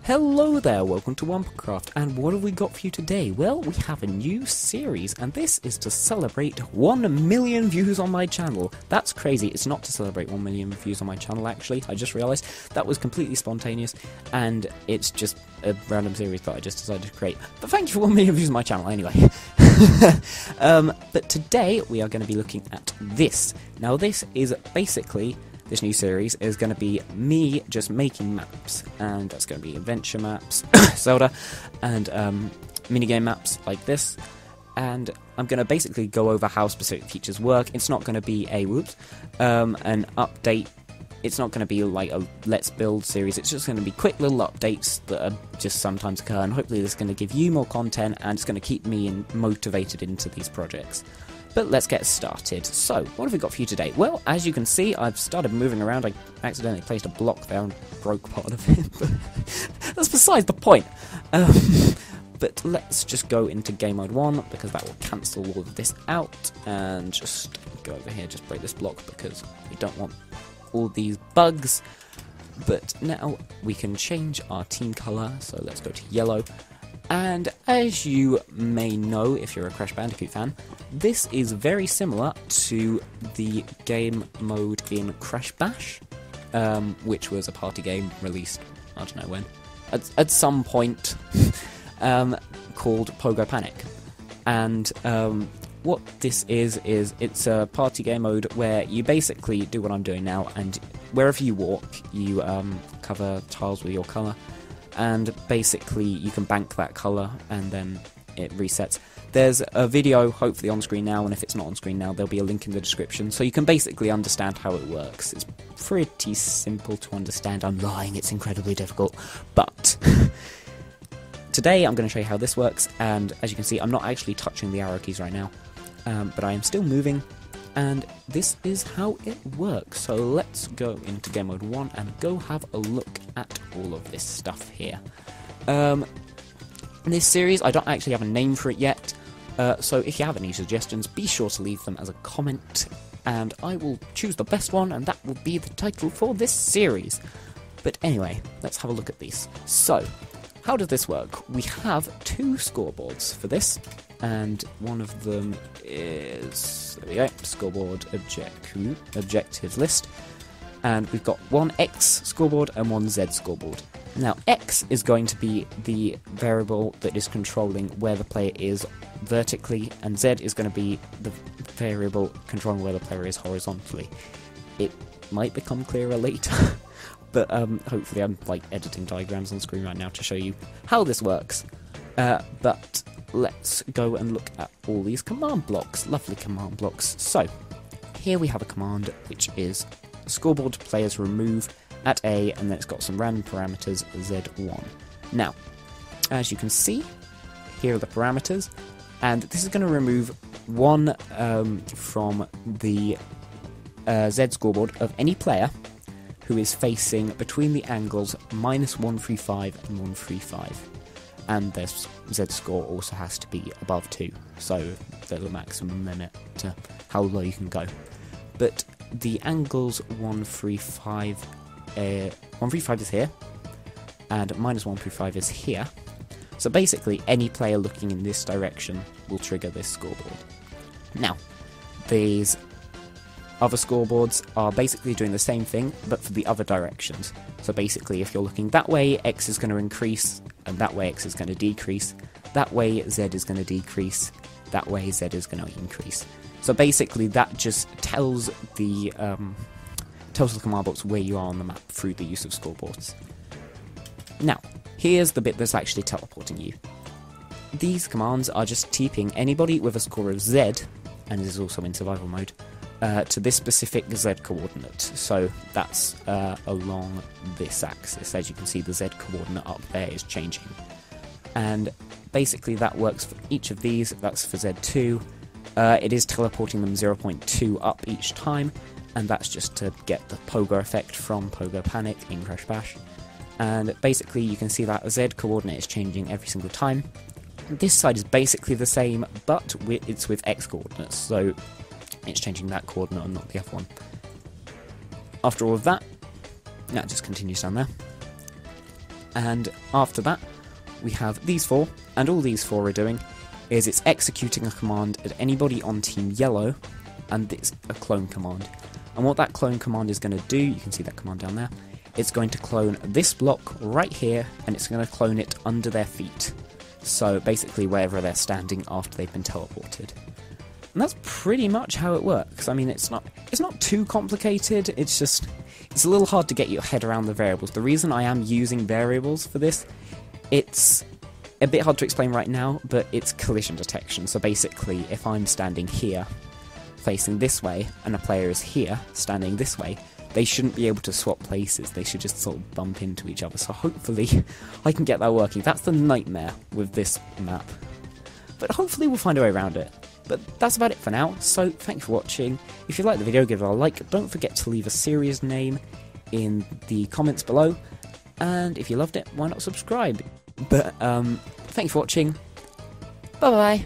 Hello there, welcome to Wumpercraft, and what have we got for you today? Well, we have a new series, and this is to celebrate 1 million views on my channel. That's crazy, it's not to celebrate 1 million views on my channel actually, I just realised. That was completely spontaneous, and it's just a random series that I just decided to create. But thank you for 1 million views on my channel anyway. But today we are going to be looking at this. Now this is basically... This new series is going to be me just making maps, and that's going to be adventure maps, Zelda, and minigame maps like this, and I'm going to basically go over how specific features work. It's not going to be a, an update, it's not going to be like a let's build series, it's just going to be quick little updates that are just sometimes occur, and hopefully this is going to give you more content, and it's going to keep me motivated into these projects. But let's get started. So, what have we got for you today? Well, as you can see, I've started moving around. I accidentally placed a block there and broke part of it, but that's beside the point. But let's just go into game mode 1, because that will cancel all of this out, and just go over here, just break this block, because we don't want all these bugs. But now we can change our team colour, so let's go to yellow. And as you may know, if you're a Crash Bandicoot fan, this is very similar to the game mode in Crash Bash, which was a party game released, I don't know when, at some point, called Pogo Panic. And what this is it's a party game mode where you basically do what I'm doing now, and wherever you walk, you cover tiles with your colour. And basically you can bank that colour and then it resets. There's a video hopefully on screen now, and if it's not on screen now there'll be a link in the description, so you can basically understand how it works. It's pretty simple to understand. I'm lying, it's incredibly difficult, but today I'm going to show you how this works, and as you can see I'm not actually touching the arrow keys right now, but I am still moving, and this is how it works. So let's go into game mode 1 and go have a look at all of this stuff here. In this series I don't actually have a name for it yet, so if you have any suggestions be sure to leave them as a comment, and I will choose the best one, and that will be the title for this series. But anyway, let's have a look at these. So, how does this work? We have 2 scoreboards for this, and one of them is, there we go, scoreboard objectives list, and we've got one X scoreboard and one Z scoreboard. Now X is going to be the variable that is controlling where the player is vertically, and Z is going to be the variable controlling where the player is horizontally. It might become clearer later, but hopefully I'm like editing diagrams on screen right now to show you how this works. But let's go and look at all these command blocks, lovely command blocks. So, here we have a command which is scoreboard players remove at A, and then it's got some random parameters, Z1. Now, as you can see, here are the parameters, and this is going to remove one from the Z scoreboard of any player who is facing between the angles -135 and 135. And their Z score also has to be above 2, so there's a maximum limit to how low you can go. But the angles 135 is here, and -135 is here, so basically any player looking in this direction will trigger this scoreboard. Now, these other scoreboards are basically doing the same thing, but for the other directions. So basically, if you're looking that way, X is going to increase, and that way X is going to decrease, that way Z is going to decrease, that way Z is going to increase. So basically that just tells the command blocks where you are on the map through the use of scoreboards. Now, here's the bit that's actually teleporting you. These commands are just TPing anybody with a score of Z, and this is also in survival mode, to this specific Z coordinate. So that's along this axis. As you can see, the Z coordinate up there is changing. And basically that works for each of these. That's for Z2. It is teleporting them 0.2 up each time, and that's just to get the Pogo effect from Pogo Panic in Crash Bash. And basically you can see that the Z coordinate is changing every single time. This side is basically the same, but it's with X coordinates, so it's changing that coordinate and not the other one. After all of that, just continues down there. And after that, we have these four, and all these four are doing is it's executing a command at anybody on Team Yellow, and it's a clone command. And what that clone command is going to do, you can see that command down there, it's going to clone this block right here, and it's going to clone it under their feet. So basically wherever they're standing after they've been teleported. And that's pretty much how it works. I mean, it's not too complicated, it's a little hard to get your head around the variables. The reason I am using variables for this, it's a bit hard to explain right now, but it's collision detection. So basically, if I'm standing here, facing this way, and a player is here, standing this way, they shouldn't be able to swap places. They should just sort of bump into each other. So hopefully, I can get that working. That's the nightmare with this map. But hopefully we'll find a way around it. But that's about it for now, so thank you for watching. If you liked the video, give it a like. Don't forget to leave a series name in the comments below. And if you loved it, why not subscribe? But, thank you for watching. Bye-bye.